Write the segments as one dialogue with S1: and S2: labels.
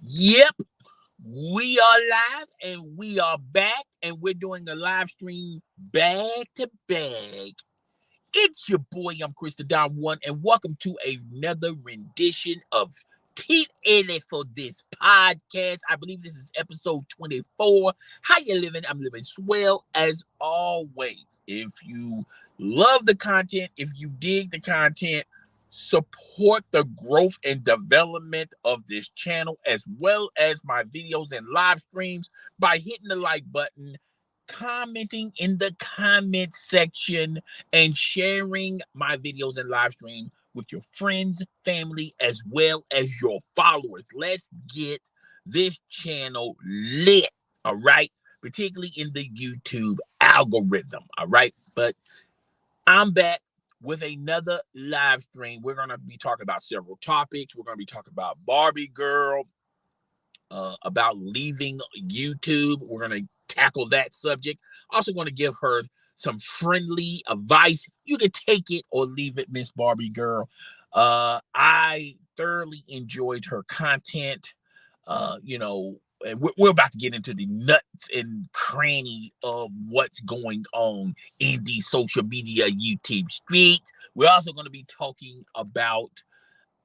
S1: Yep, we are live and we are back, and we're doing a live stream bag to bag. It's your boy, I'm Chris the Don One, and welcome to another rendition of Keep In It for this podcast. I believe this is episode 24. How you living? I'm living swell as always. If you love the content, if you dig the content, support the growth and development of this channel as well as my videos and live streams by hitting the like button, commenting in the comment section, and sharing my videos and live stream with your friends, family, as well as your followers. Let's get this channel lit, all right? Particularly in the YouTube algorithm, all right? But I'm back with another live stream. We're going to be talking about several topics. We're going to be talking about Barbie Girl, about leaving YouTube. We're going to tackle that subject. Also going to give her some friendly advice. You can take it or leave it, Miss Barbie Girl. I thoroughly enjoyed her content. And we're about to get into the nuts and cranny of what's going on in the social media YouTube streets. We're also going to be talking about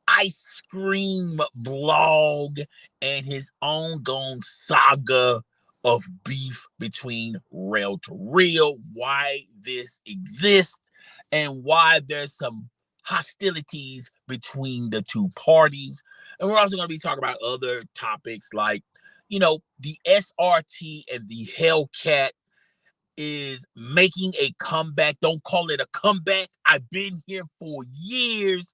S1: iScreamVlog and his ongoing saga of beef between Rell to Rell, why this exists, and why there's some hostilities between the two parties. And we're also going to be talking about other topics like, the SRT and the Hellcat is making a comeback. Don't call it a comeback. I've been here for years.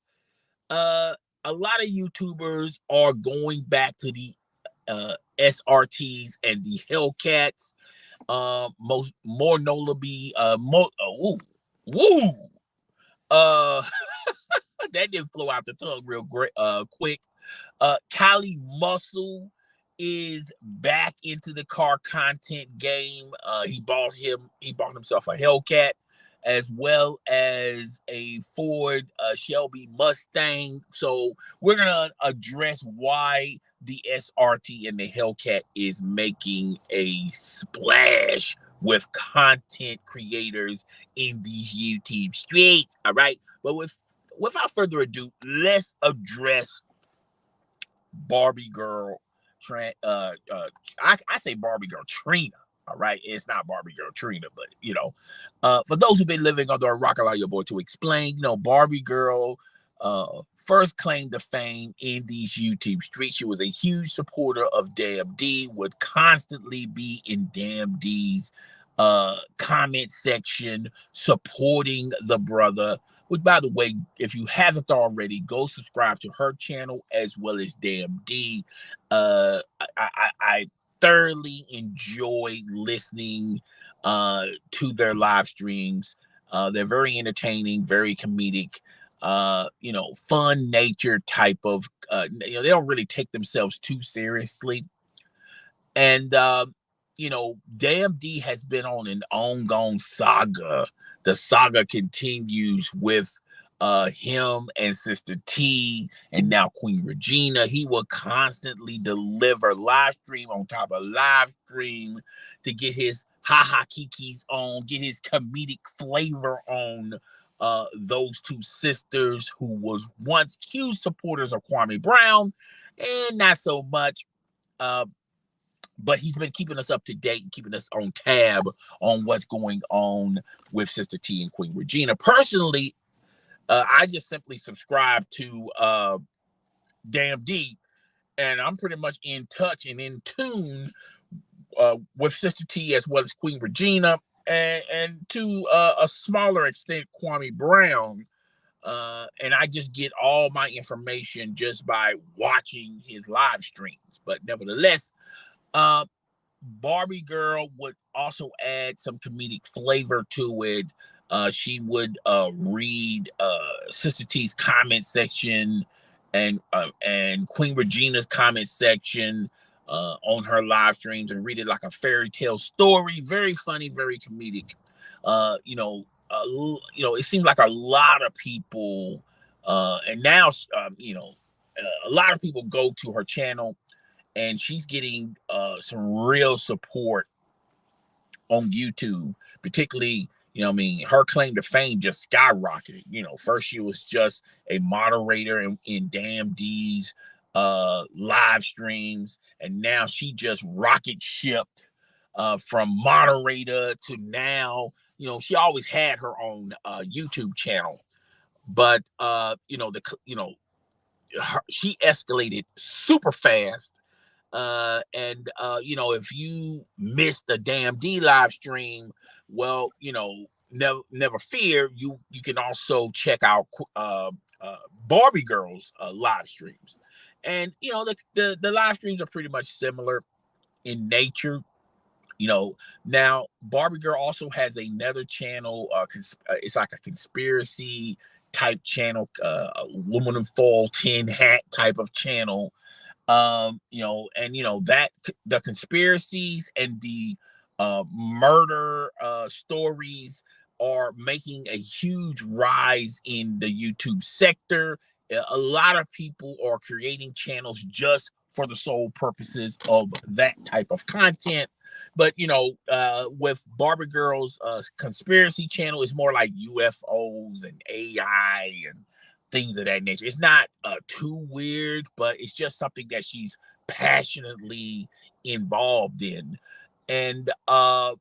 S1: A lot of YouTubers are going back to the SRTs and the Hellcats. More notably, uh, that didn't flow out the tongue real quick. Kylie Muscle is back into the car content game. He bought himself a Hellcat as well as a Ford Shelby Mustang. So we're gonna address why the SRT and the Hellcat is making a splash with content creators in these YouTube streets. All right, but without further ado, let's address Barbie Girl. I say Barbie Girl Trina. All right, it's not Barbie Girl Trina, but for those who've been living under a rock, allow your boy to explain. Barbie Girl first claimed the fame in these YouTube streets. She was a huge supporter of Damn D, would constantly be in Damn D's comment section supporting the brother. Which, by the way, if you haven't already, go subscribe to her channel as well as Damn D. I thoroughly enjoy listening to their live streams. They're very entertaining, very comedic, fun nature type of, they don't really take themselves too seriously. And, Damn D has been on an ongoing saga. The saga continues with him and Sister T and now Queen Regina. He will constantly deliver live stream on top of live stream to get his haha kikis on, get his comedic flavor on those two sisters who was once huge supporters of Kwame Brown and not so much. But he's been keeping us up to date and keeping us on tab on what's going on with Sister T and Queen Regina. Personally, I just simply subscribe to Damn D, and I'm pretty much in touch and in tune with Sister T as well as Queen Regina, and to a smaller extent, Kwame Brown. And I just get all my information just by watching his live streams. But nevertheless, Barbie Girl would also add some comedic flavor to it. She would read Sister T's comment section and Queen Regina's comment section on her live streams and read it like a fairy tale story. Very funny, very comedic. It seems like a lot of people, and now, a lot of people go to her channel and she's getting some real support on YouTube, particularly, I mean, her claim to fame just skyrocketed. First she was just a moderator in Damn D's live streams, and now she just rocket shipped from moderator to now, she always had her own YouTube channel, but she escalated super fast. If you missed the Damn D live stream, well, never fear. You can also check out Barbie Girl's live streams, and the live streams are pretty much similar in nature. Now Barbie Girl also has another channel. It's like a conspiracy type channel, aluminum foil tin hat type of channel. That the conspiracies and the murder stories are making a huge rise in the YouTube sector. A lot of people are creating channels just for the sole purposes of that type of content. But with Barbie Girl's conspiracy channel, it's more like UFOs and AI and things of that nature. It's not too weird, but it's just something that she's passionately involved in. And but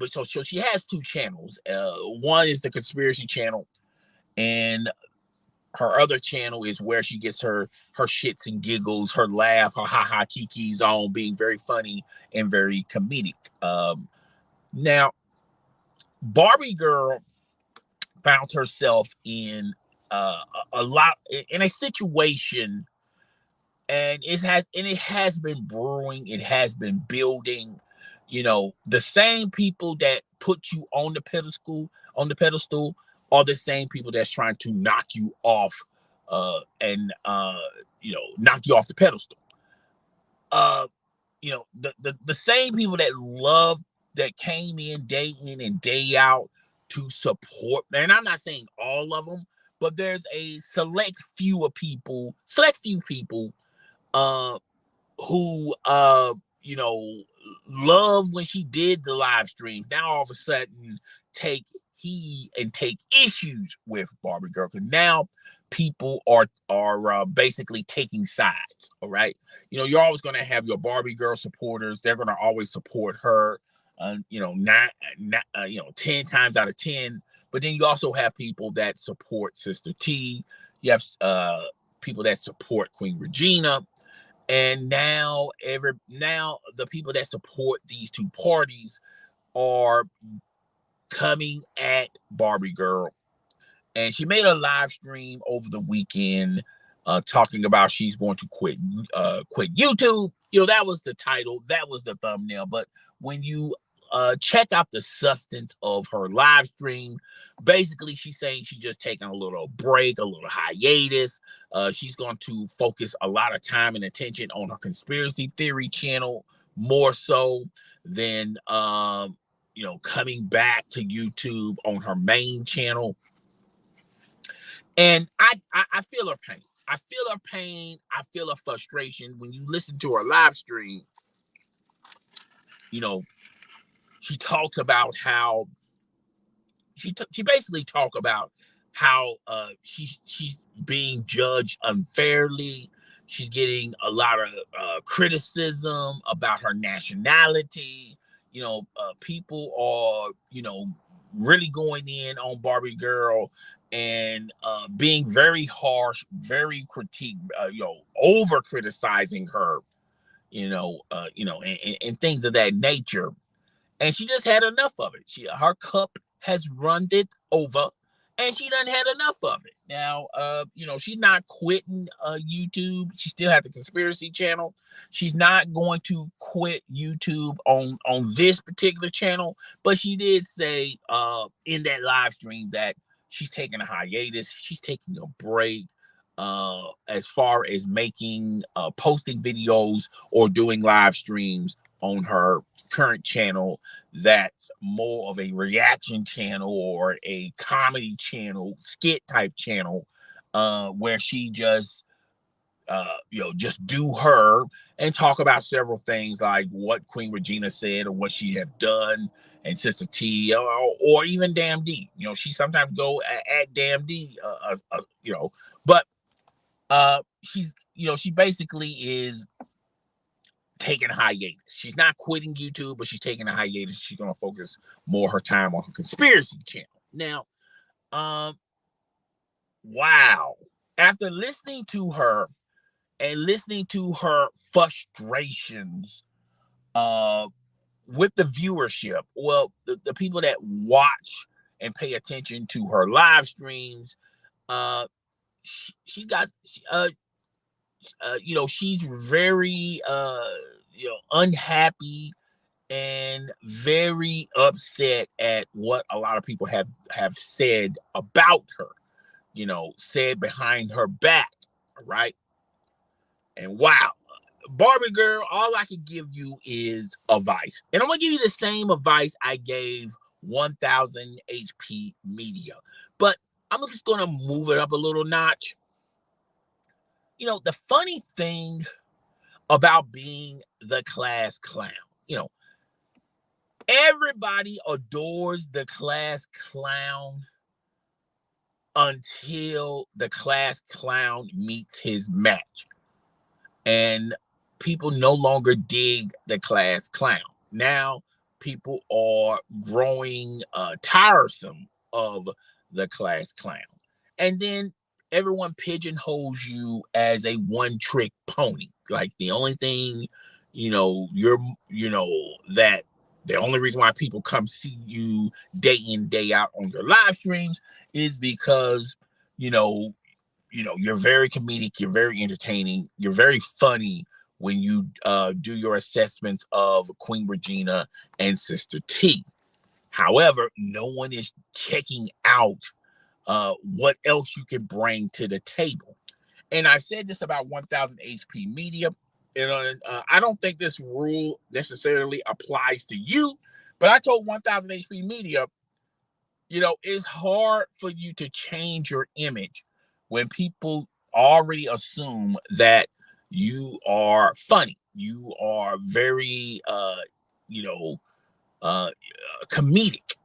S1: so she has two channels. One is the conspiracy channel, and her other channel is where she gets her shits and giggles, her laugh, her ha kikis on, being very funny and very comedic. Now Barbie Girl found herself in a lot in a situation, and it has been brewing, it has been building. The same people that put you on the pedestal are the same people that's trying to knock you off, and knock you off the pedestal. The same people that came in and day out to support, and I'm not saying all of them, but there's a select few people uh who love when she did the live streams. Now all of a sudden take heed and take issues with Barbie Girl, because now people are basically taking sides. All right, you're always going to have your Barbie Girl supporters. They're going to always support her, not 10 times out of 10. But then you also have people that support Sister T. You have people that support Queen Regina. And now the people that support these two parties are coming at Barbie Girl. And she made a live stream over the weekend talking about she's going to quit YouTube. That was the title, that was the thumbnail. But when you check out the substance of her live stream, basically she's saying she's just taking a little break, a little hiatus. She's going to focus a lot of time and attention on her conspiracy theory channel, more so than coming back to YouTube on her main channel. And I feel her pain. I feel her pain. I feel her frustration. When you listen to her live stream, she talks about how she basically talk about how she's being judged unfairly. She's getting a lot of criticism about her nationality. People are really going in on Barbie Girl and being very harsh, very critique, over criticizing her, and things of that nature. And she just had enough of it. Her cup has runned it over, and she done had enough of it. Now, she's not quitting YouTube. She still has the conspiracy channel. She's not going to quit YouTube on this particular channel, but she did say in that live stream that she's taking a hiatus. She's taking a break as far as posting videos or doing live streams on her current channel that's more of a reaction channel or a comedy channel, skit type channel, where she just just do her and talk about several things like what Queen Regina said or what she have done, and Sister T, or even Damn D. She sometimes go at Damn D, but she basically is taking a hiatus. She's not quitting YouTube, but she's taking a hiatus. She's gonna focus more her time on her conspiracy channel. Now, wow. After listening to her and listening to her frustrations with the viewership, well, the people that watch and pay attention to her live streams, she's very unhappy and very upset at what a lot of people have said about her, said behind her back. All right. And wow, Barbie girl, all I can give you is advice. And I'm going to give you the same advice I gave 1000 HP Media. But I'm just going to move it up a little notch. The funny thing about being the class clown, everybody adores the class clown until the class clown meets his match. And people no longer dig the class clown. Now people are growing tiresome of the class clown. And then everyone pigeonholes you as a one-trick pony. Like the only thing, that the only reason why people come see you day in, day out on your live streams is because, you're very comedic, you're very entertaining, you're very funny when you do your assessments of Queen Regina and Sister T. However, no one is checking out what else you can bring to the table. And I've said this about 1000 HP Media. And I don't think this rule necessarily applies to you, but I told 1000 HP Media, it's hard for you to change your image when people already assume that you are funny. You are very, comedic.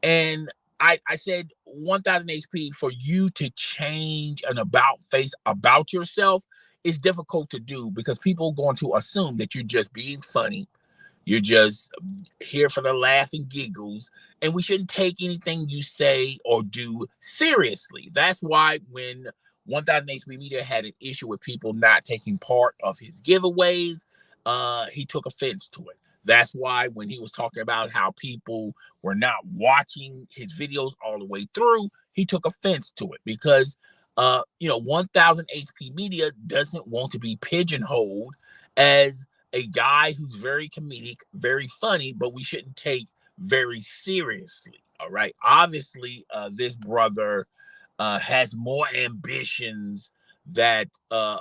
S1: And I said 1000 HP, for you to change an about face about yourself is difficult to do because people are going to assume that you're just being funny. You're just here for the laugh and giggles, and we shouldn't take anything you say or do seriously. That's why when 1000 HP Media had an issue with people not taking part of his giveaways, he took offense to it. That's why when he was talking about how people were not watching his videos all the way through, he took offense to it because, 1000 HP Media doesn't want to be pigeonholed as a guy who's very comedic, very funny, but we shouldn't take very seriously. All right. Obviously, this brother has more ambitions that a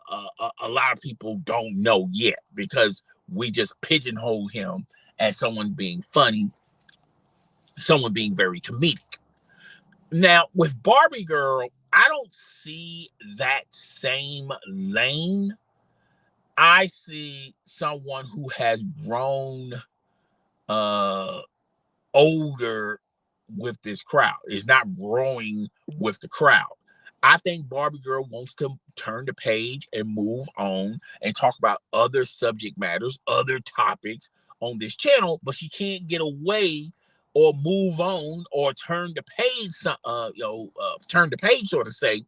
S1: lot of people don't know yet because we just pigeonhole him as someone being funny, someone being very comedic. Now, with Barbie Girl, I don't see that same lane. I see someone who has grown older with this crowd, is not growing with the crowd. I think Barbie Girl wants to turn the page and move on and talk about other subject matters, other topics on this channel, but she can't get away or move on or turn the page, turn the page, so to say,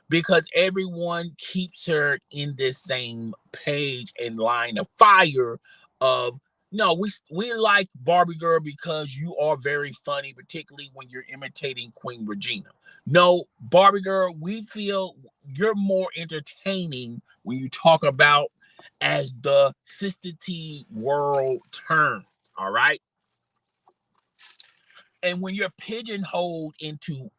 S1: because everyone keeps her in this same page and line of fire of, no, we like Barbie Girl because you are very funny, particularly when you're imitating Queen Regina. No, Barbie Girl, we feel you're more entertaining when you talk about as the Sister T world turns, all right? And when you're pigeonholed into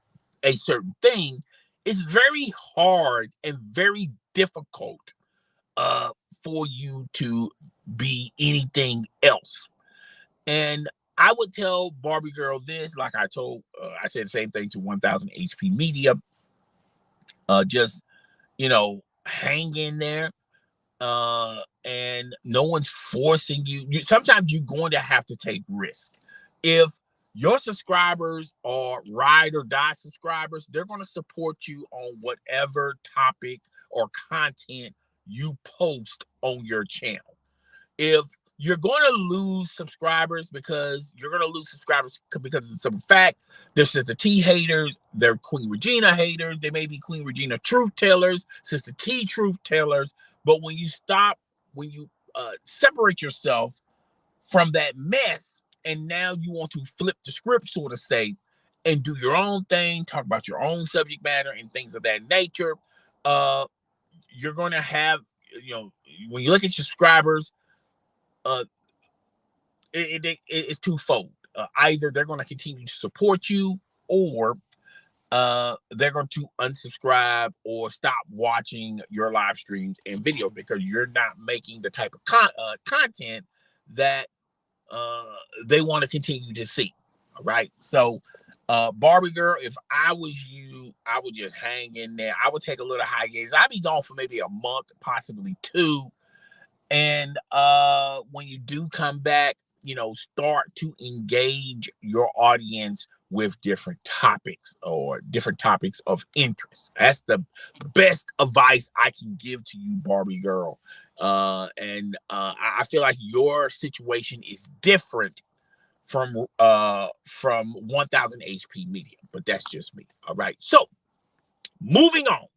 S1: a certain thing, it's very hard and very difficult for you to be anything else. And I would tell Barbie Girl this, like I said the same thing to 1000 HP Media. Just, hang in there. And no one's forcing you. Sometimes you're going to have to take risk. If your subscribers are ride or die subscribers, they're going to support you on whatever topic or content you post on your channel. If you're going to lose subscribers because of some fact, there's Sister T haters, they're Queen Regina haters, they may be Queen Regina truth tellers, Sister T truth tellers. But when you separate yourself from that mess, and now you want to flip the script, so to say, and do your own thing, talk about your own subject matter and things of that nature, you're going to have, when you look at your subscribers, it's twofold. Either they're going to continue to support you, or they're going to unsubscribe or stop watching your live streams and videos because you're not making the type of content that they want to continue to see. All right. So, Barbie girl, if I was you, I would just hang in there. I would take a little hiatus. I'd be gone for maybe a month, possibly 2. And when you do come back, start to engage your audience with different topics or different topics of interest. That's the best advice I can give to you, Barbie girl. And I feel like your situation is different from 1000 HP Media, but that's just me. All right. So moving on,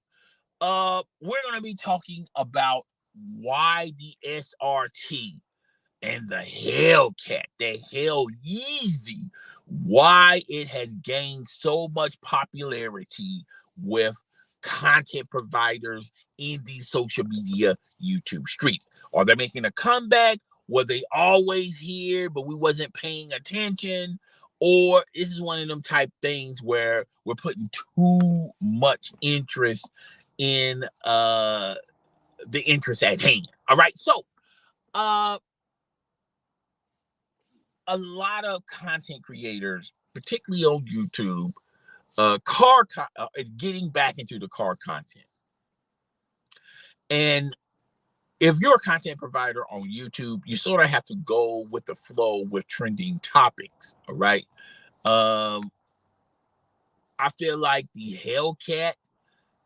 S1: we're going to be talking about why the SRT and the Hellcat, the Hell Yeezy, why it has gained so much popularity with content providers in these social media YouTube streets. Are they making a comeback? Were they always here, but we wasn't paying attention? Or this is one of them type things where we're putting too much interest in the interest at hand. All right. So a lot of content creators, particularly on YouTube, is getting back into the car content. And if you're a content provider on YouTube, you sort of have to go with the flow with trending topics. All right. I feel like the Hellcat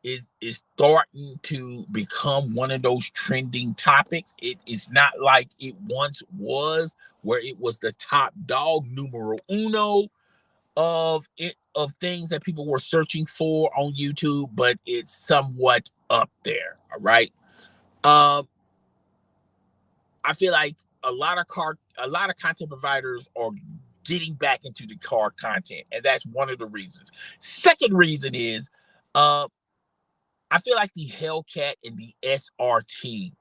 S1: is starting to become one of those trending topics. It is not like it once was, where it was the top dog numero uno of things that people were searching for on YouTube, but it's somewhat up there. All right. I feel like a lot of content providers are getting back into the car content, and that's one of the reasons. Second reason is I feel like the Hellcat and the SRT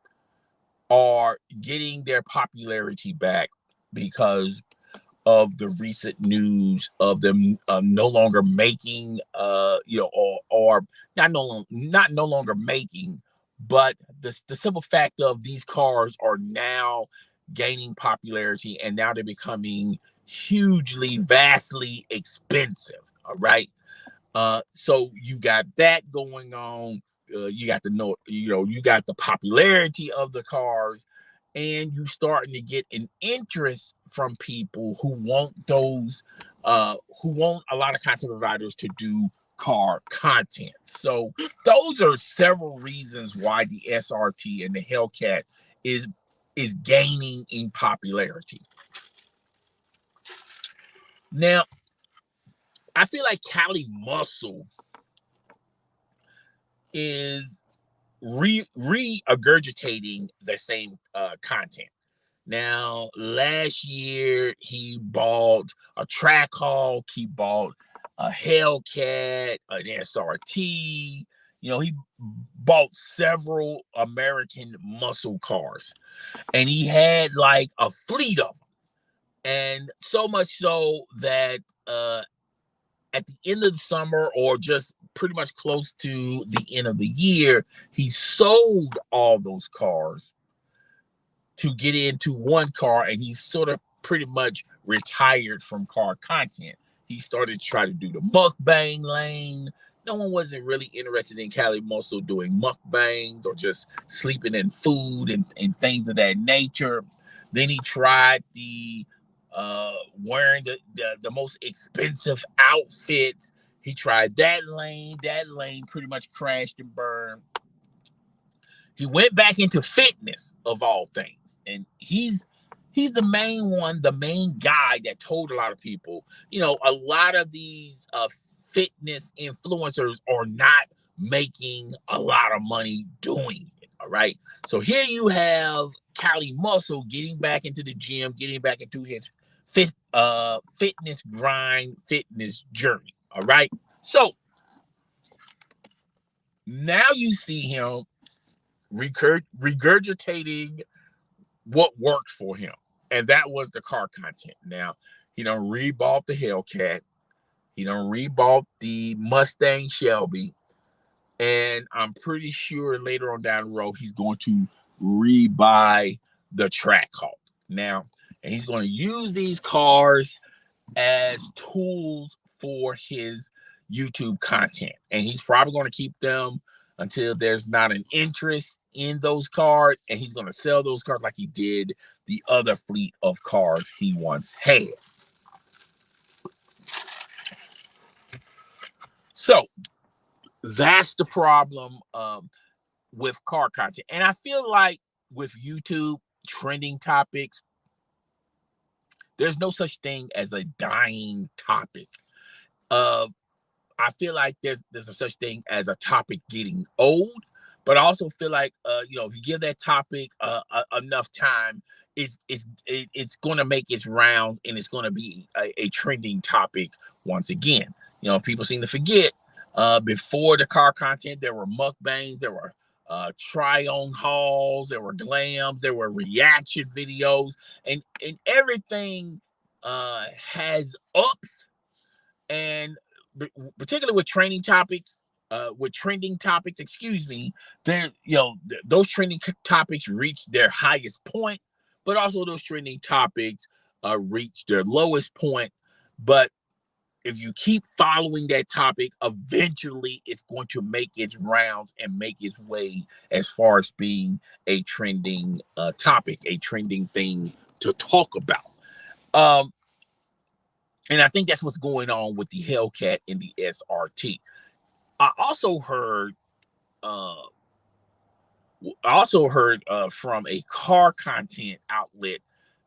S1: are getting their popularity back because of the recent news of them no longer making, or not no longer making, but the simple fact of these cars are now gaining popularity, and now they're becoming vastly expensive. All right. So you got that going on. You got the popularity of the cars, and you starting to get an interest from people who want a lot of content providers to do car content. So those are several reasons why the SRT and the Hellcat is gaining in popularity. Now, I feel like Cali Muscle is regurgitating the same content. Now, last year he bought a Trackhawk, he bought a Hellcat, an SRT. He bought several American muscle cars, and he had like a fleet of them. And so much so that at the end of the summer, or just pretty much close to the end of the year, he sold all those cars to get into one car, and he's sort of pretty much retired from car content. He started to try to do the mukbang lane, No one wasn't really interested in Cali Muscle doing mukbangs or just sleeping in food and things of that nature. Then he tried the wearing the most expensive outfits. He tried that lane. That lane pretty much crashed and burned. He went back into fitness of all things, and he's the main one, the main guy that told a lot of people, a lot of these fitness influencers are not making a lot of money doing it. All right, so here you have Cali Muscle getting back into the gym, getting back into his fitness grind, fitness journey. All right, so now you see him regurgitating what worked for him, and that was the car content. Now, he done rebought the Hellcat, he done rebought the Mustang Shelby, and I'm pretty sure later on down the road he's going to rebuy the Trackhawk. Now, and he's going to use these cars as tools for his YouTube content, and he's probably going to keep them until there's not an interest in those cars, and he's going to sell those cars like he did the other fleet of cars he once had. So that's the problem with car content. And I feel like with YouTube trending topics, there's no such thing as a dying topic. I feel like there's a such thing as a topic getting old, but I also feel like if you give that topic enough time, it's going to make its rounds, and it's going to be a trending topic once again. People seem to forget before the car content, there were mukbangs, there were try-on hauls, there were glams, there were reaction videos, and everything has ups, and particularly with trending topics, there, those trending topics reach their highest point, but also those trending topics reach their lowest point. But if you keep following that topic, eventually it's going to make its rounds and make its way as far as being a trending topic, a trending thing to talk about. And I think that's what's going on with the Hellcat and the SRT. I also heard from a car content outlet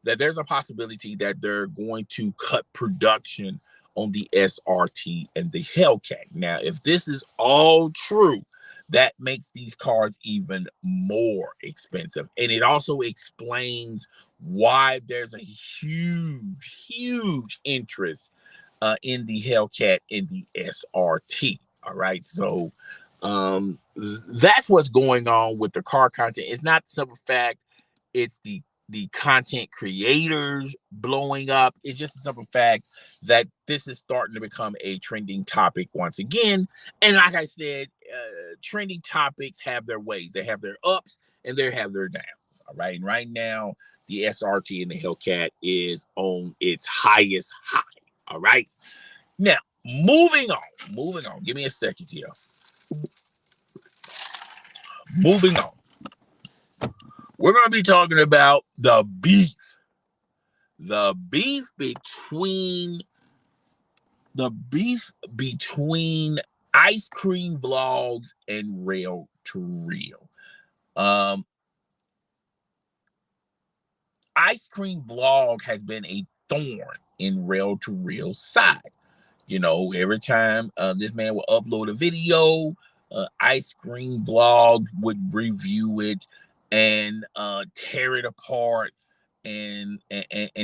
S1: that there's a possibility that they're going to cut production on the SRT and the Hellcat. Now, if this is all true, that makes these cars even more expensive. And it also explains why there's a huge interest in the Hellcat and the SRT. All right. So that's what's going on with the car content. It's not the simple fact it's the content creators blowing up. It's just a simple fact that this is starting to become a trending topic once again. And like I said, trending topics have their ways. They have their ups and they have their downs. All right. And right now, the SRT and the Hellcat is on its highest high. All right. Now, moving on. Give me a second here. Moving on. We're going to be talking about the beef. The beef between iScreamVlogs and Rell to Rell. iScreamVlog has been a thorn in Rell to Rell's side. Every time this man would upload a video, iScreamVlogs would review it and tear it apart and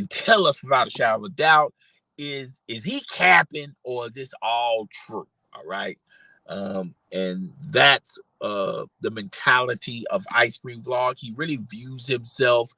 S1: tell us without a shadow of a doubt, is he capping or is this all true? All right. And that's the mentality of iScreamVlog. He really views himself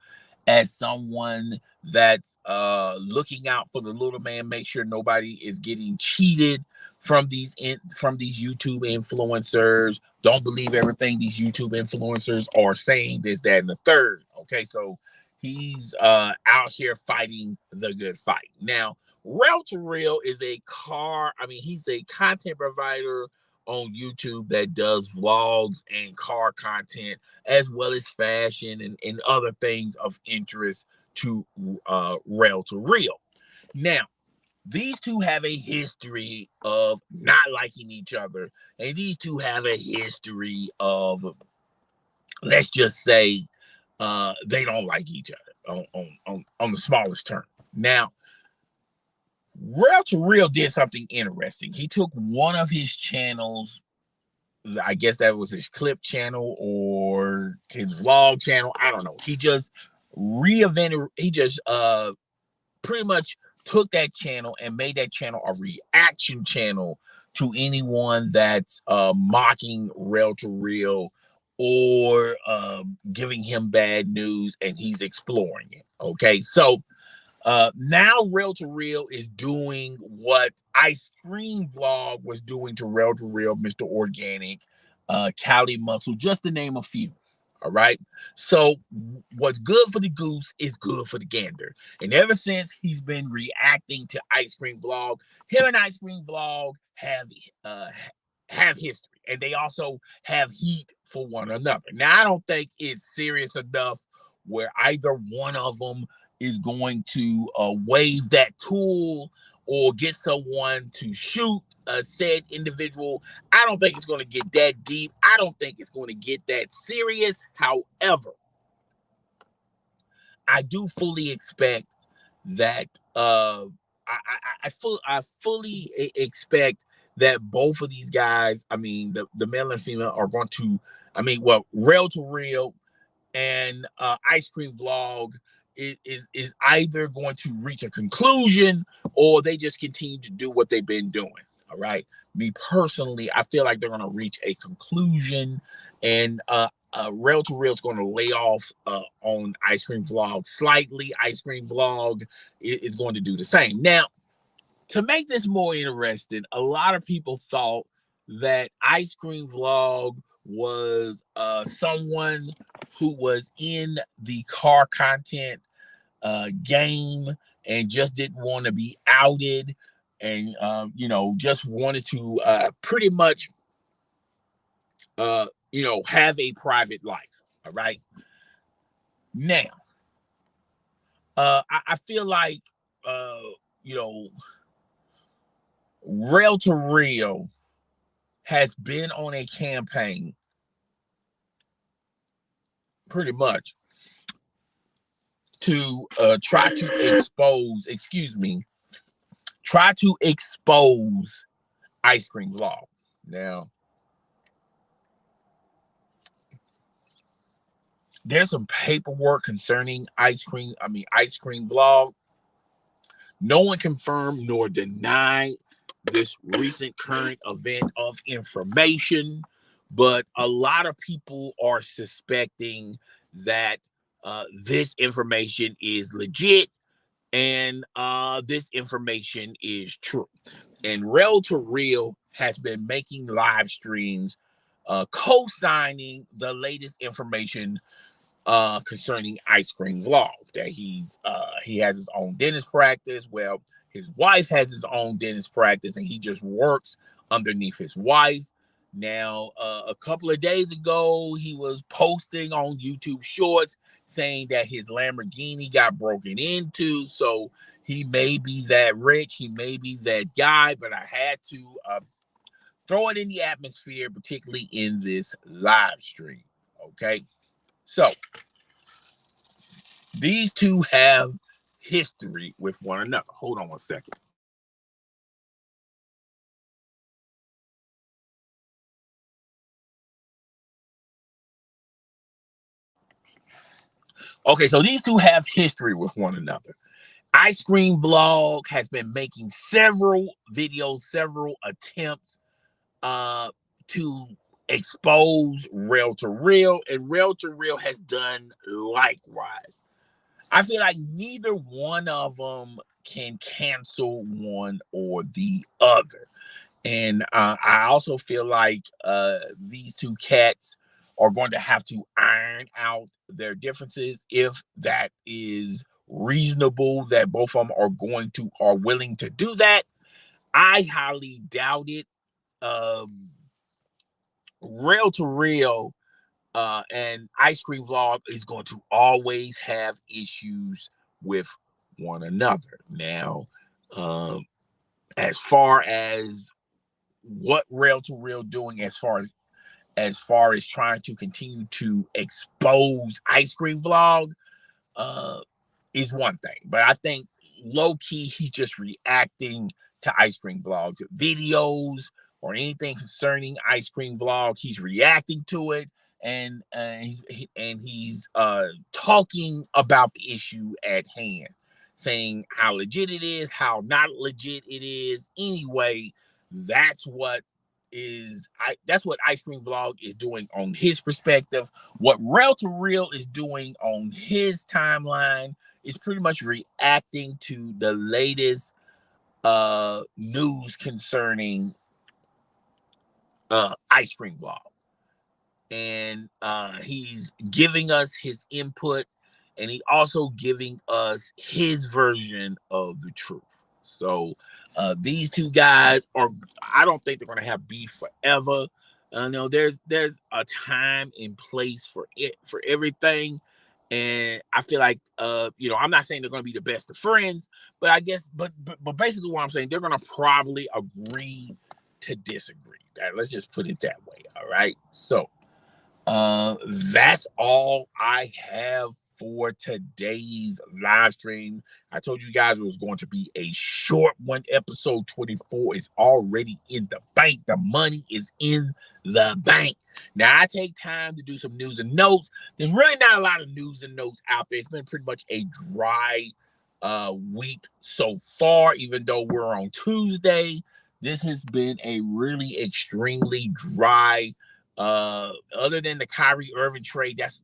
S1: as someone that's looking out for the little man, make sure nobody is getting cheated from these YouTube influencers. Don't believe everything these YouTube influencers are saying, this, that, and the third. Okay, so he's out here fighting the good fight. Now, Rell to Rell is he's a content provider on YouTube that does vlogs and car content, as well as fashion and other things of interest to Rell to Reel. Now, these two have a history of not liking each other, and these two have a history of, let's just say, they don't like each other on the smallest term. Now, Rell to Reel did something interesting. He took one of his channels, I guess that was his clip channel or his vlog channel, I don't know. He just reinvented, he just pretty much took that channel and made that channel a reaction channel to anyone that's mocking Rell to Reel or giving him bad news, and he's exploring it. Okay, so now Rell to Reel is doing what iScreamVlog was doing to Rell to Reel, Mr. Organic, Cali Muscle, just to name a few. All right. So what's good for the goose is good for the gander. And ever since he's been reacting to iScreamVlog, him and iScreamVlog have history, and they also have heat for one another. Now, I don't think it's serious enough where either one of them is going to wave that tool or get someone to shoot said individual. I don't think it's going to get that deep. I don't think it's going to get that serious. However, I do fully expect that I fully expect that both of these guys, I mean, the male and female, are going to, I mean, well, Rell to Reel and iScreamVlog is either going to reach a conclusion or they just continue to do what they've been doing. All right. Me personally, I feel like they're going to reach a conclusion, and Rell to Reel is going to lay off on iScreamVlog slightly. iScreamVlog is going to do the same. Now, to make this more interesting, a lot of people thought that iScreamVlog was someone who was in the car content game and just didn't want to be outed, and you know, just wanted to pretty much you know, have a private life. All right. Now, I feel like you know, Rell to Reel has been on a campaign pretty much to try to expose iScreamVlog. Now, there's some paperwork concerning iScreamVlog. No one confirmed nor denied this recent current event of information, but a lot of people are suspecting that this information is legit and this information is true. And Rell to Reel has been making live streams co-signing the latest information concerning iScreamVlog, that he has his own dentist practice. Well, his wife has his own dentist practice, and he just works underneath his wife. Now, a couple of days ago, he was posting on YouTube Shorts saying that his Lamborghini got broken into. So he may be that rich, he may be that guy, but I had to throw it in the atmosphere, particularly in this live stream. Okay. So these two have history with one another. Hold on one second. Okay, so these two have history with one another. iScreamVlog has been making several videos, several attempts to expose Rell to Reel, and Rell to Reel has done likewise. I feel like neither one of them can cancel one or the other. And I also feel like these two cats are going to have to iron out their differences, if that is reasonable, that both of them are willing to do that. I highly doubt it. Rell to Rell and iScreamVlog is going to always have issues with one another. Now, as far as what Rell to Rell doing, as far as trying to continue to expose iScreamVlog, is one thing. But I think low key he's just reacting to iScreamVlog's videos or anything concerning iScreamVlog. He's reacting to it, and he's talking about the issue at hand, saying how legit it is, how not legit it is. Anyway, that's what iScreamVlog is doing on his perspective. What Rell to Rell is doing on his timeline is pretty much reacting to the latest news concerning iScreamVlog. And he's giving us his input, and he also giving us his version of the truth. So these two guys I don't think they're going to have beef forever. No, there's a time and place for everything. And I feel like, I'm not saying they're going to be the best of friends, but I guess, but basically what I'm saying, they're going to probably agree to disagree. Let's just put it that way. All right. So that's all I have for today's live stream. I told you guys it was going to be a short one. Episode 24 is already in the bank. The money is in the bank. Now, I take time to do some news and notes. There's really not a lot of news and notes out there. It's been pretty much a dry week so far, even though we're on Tuesday. This has been a really extremely dry other than the Kyrie Irving trade. That's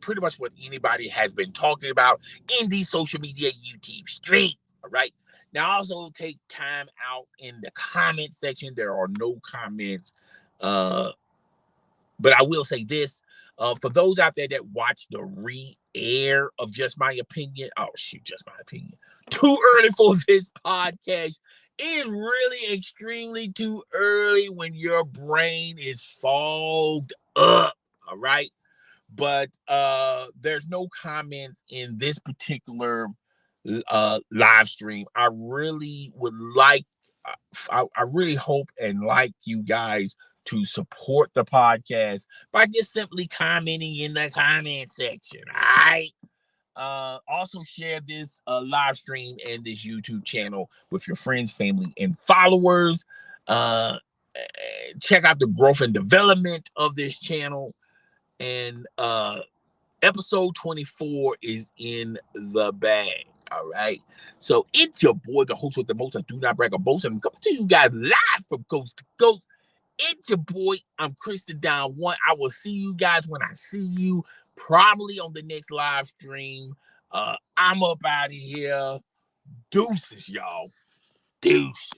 S1: pretty much what anybody has been talking about in these social media YouTube streams. All right. Now, also take time out in the comment section. There are no comments. But I will say this. For those out there that watch the re-air of Just My Opinion, Just My Opinion, too early for this podcast. It is really extremely too early when your brain is fogged up, all right? But there's no comments in this particular live stream. I really would like, I really hope and like you guys to support the podcast by just simply commenting in the comment section, all right? Also share this live stream and this YouTube channel with your friends, family, and followers. Check out the growth and development of this channel. And episode 24 is in the bag. All right. So it's your boy, the host with the most. I do not brag or boast. I'm coming to you guys live from coast to coast. It's your boy. I'm Krista Don One. I will see you guys when I see you, probably on the next live stream. I'm up out of here. Deuces, y'all. Deuces.